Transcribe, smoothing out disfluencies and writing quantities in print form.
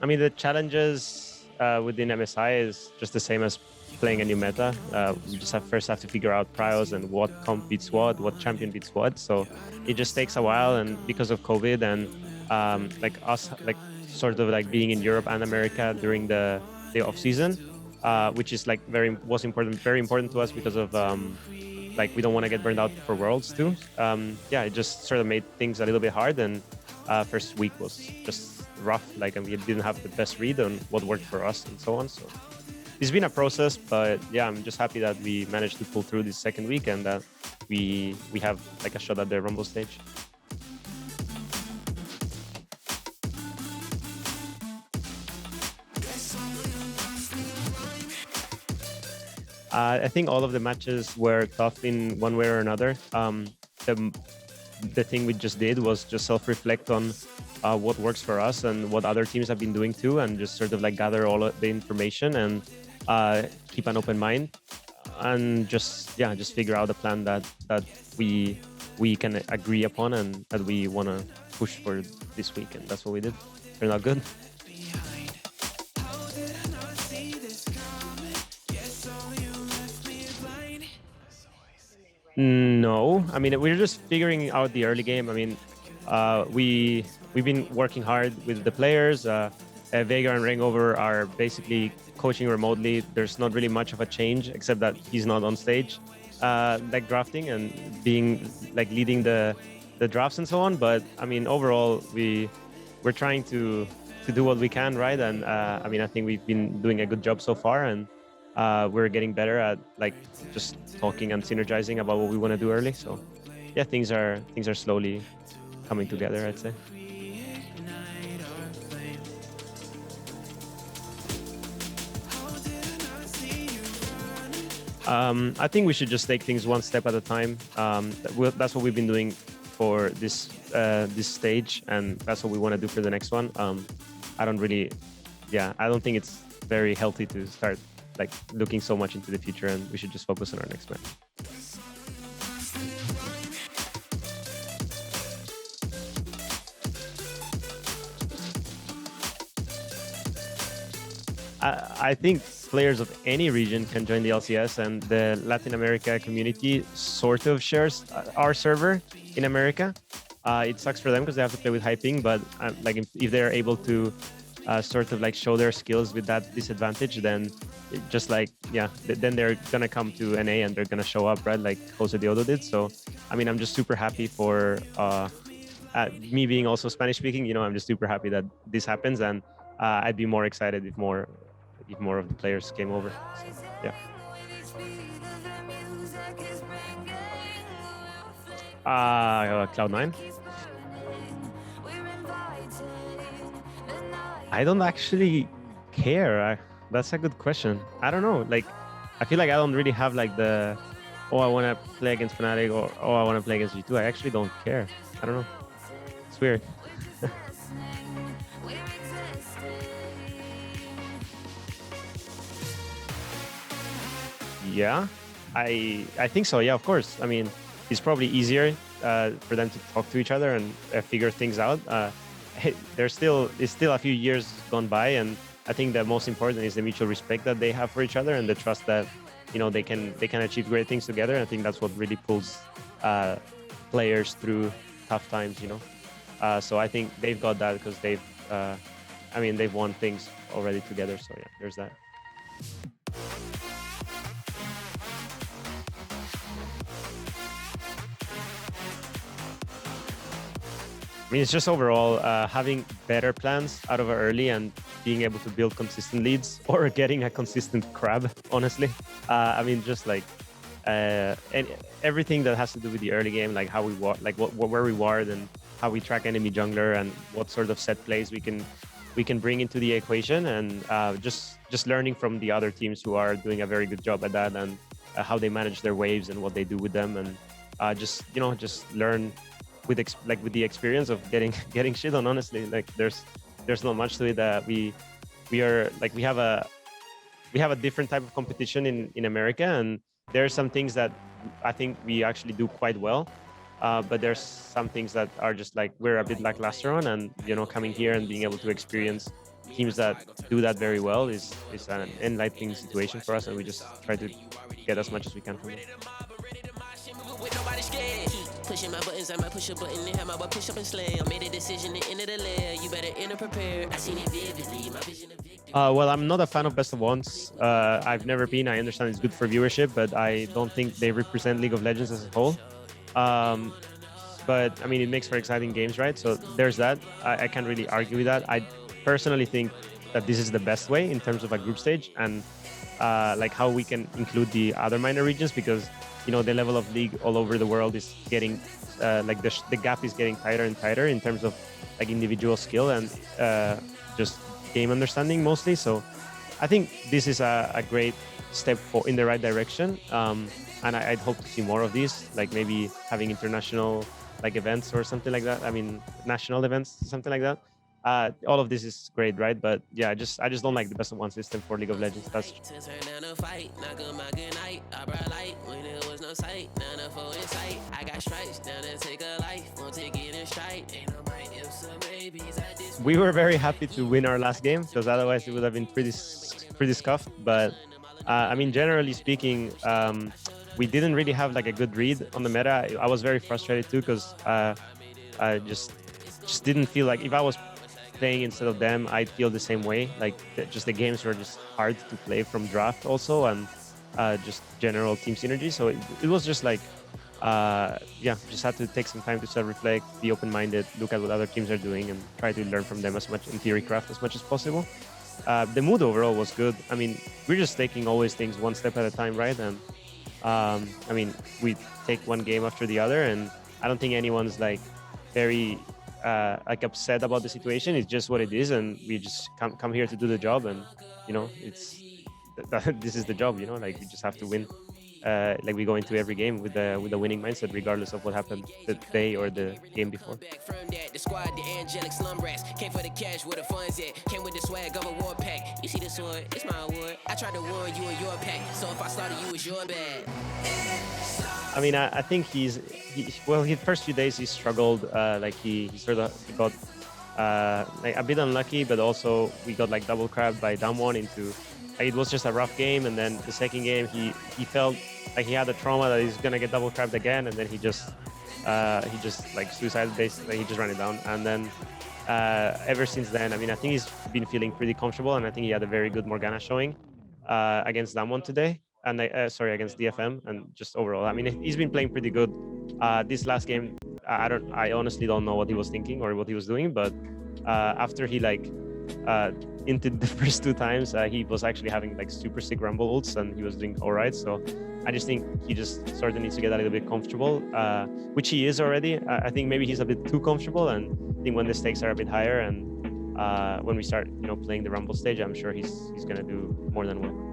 I mean, the challenges within MSI is just the same as playing a new meta. We just first have to figure out prios and what comp beats what champion beats what. So it just takes a while, and because of COVID and like us, like sort of like being in Europe and America during the off season, which is like very important to us because of like we don't want to get burned out for Worlds too. Yeah, it just sort of made things a little bit hard, and first week was just rough. Like, and we didn't have the best read on what worked for us and so on. So it's been a process, but yeah, I'm just happy that we managed to pull through this second week and that we have like a shot at the Rumble stage. I think all of the matches were tough in one way or another. The, the thing we just did was just self-reflect on what works for us and what other teams have been doing too, and just sort of like gather all of the information and keep an open mind and just figure out a plan that we can agree upon and that we want to push for this week, and that's what we did. Turned out good. No, I mean, we're just figuring out the early game. I mean, we've been working hard with the players. Vega and Rangover are basically coaching remotely. There's not really much of a change except that he's not on stage, like drafting and being like leading the drafts and so on. But I mean, overall, we're trying to do what we can, right? And I mean, I think we've been doing a good job so far, and we're getting better at like just talking and synergizing about what we want to do early. So yeah, things are slowly coming together, I'd say. I think we should just take things one step at a time. That's what we've been doing for this stage, and that's what we want to do for the next one. I don't think it's very healthy to start like looking so much into the future, and we should just focus on our next match. I think players of any region can join the LCS, and the Latin America community sort of shares our server in America. It sucks for them because they have to play with high ping, but like if they're able to sort of like show their skills with that disadvantage, then then they're gonna come to NA and they're gonna show up, right? Like Jose Diodo did. So I mean, I'm just super happy for me being also Spanish speaking. You know, I'm just super happy that this happens, and I'd be more excited if more of the players came over. So, yeah. Cloud9. I don't actually care. That's a good question. I don't know. Like, I feel like I don't really have like the, oh, I want to play against Fnatic, or oh, I want to play against G2. I actually don't care. I don't know. It's weird. Yeah, I think so. Yeah, of course. I mean, it's probably easier for them to talk to each other and figure things out. It's still a few years gone by, and I think the most important is the mutual respect that they have for each other and the trust that they can achieve great things together. And I think that's what really pulls players through tough times. So I think they've got that because they've won things already together. So yeah, there's that. I mean, it's just overall having better plans out of early and being able to build consistent leads or getting a consistent crab, honestly. I mean, just like and everything that has to do with the early game, like how we where we ward and how we track enemy jungler and what sort of set plays we can bring into the equation, and just learning from the other teams who are doing a very good job at that, and how they manage their waves and what they do with them, and just learn with the experience of getting shit on. Honestly, like there's not much to it. We have a different type of competition in America, and there are some things that I think we actually do quite well, but there's some things that are just like we're a bit lackluster on, and coming here and being able to experience teams that do that very well is an enlightening situation for us, and we just try to get as much as we can from them. Pushing my buttons, I might push a button and have my butt push up and slay. I made a decision to enter the lair. You better enter prepared. I seen it vividly. My vision of victory. Well, I'm not a fan of best of ones. I've never been. I understand it's good for viewership, but I don't think they represent League of Legends as a whole. But I mean, it makes for exciting games, right? So there's that. I can't really argue with that. I personally think that this is the best way in terms of a group stage, and like how we can include the other minor regions, because the level of league all over the world is getting like the gap is getting tighter and tighter in terms of like individual skill and just game understanding mostly. So I think this is a great step in the right direction, and I'd hope to see more of these, like maybe having international like events or something like that. I mean, national events, something like that. All of this is great, right? But yeah, I just don't like the best of one system for League of Legends. That's we were very happy to win our last game, because otherwise it would have been pretty scuffed. But I mean, generally speaking, we didn't really have like a good read on the meta. I was very frustrated too, because I just didn't feel like if I was playing instead of them, I'd feel the same way. Like just the games were just hard to play from draft also, and just general team synergy. So it was just like, yeah, just had to take some time to self-reflect, be open-minded, look at what other teams are doing, and try to learn from them as much, in theory craft as much as possible. The mood overall was good. I mean, we're just taking always things one step at a time, right? And I mean, we take one game after the other, and I don't think anyone's like very like upset about the situation. It's just what it is, and we just come here to do the job, and it's this is the job. Like we just have to win. Like we go into every game with the winning mindset, regardless of what happened the day or the game before. The squad, the angelic slum rats. Came for the cash where the funds at. Came with the swag of a war pack. You see this one? It's my award. I tried to warn you and your pack. So if I slaughter you, it's your bad. I mean, I think his first few days he struggled. Like he sort of got like a bit unlucky, but also we got like double crabbed by Damwon into. It was just a rough game, and then the second game he felt like he had a trauma that he's gonna get double crabbed again, and then he just like suicided basically. He just ran it down, and then ever since then, I mean, I think he's been feeling pretty comfortable, and I think he had a very good Morgana showing against Damwon today, and against DFM, and just overall, I mean, he's been playing pretty good. This last game, I honestly don't know what he was thinking or what he was doing, but after he like into the first two times, he was actually having like super sick rumble ults, and he was doing all right. So I just think he just sort of needs to get a little bit comfortable, which he is already. I think maybe he's a bit too comfortable, and I think when the stakes are a bit higher, and when we start playing the rumble stage, I'm sure he's gonna do more than well.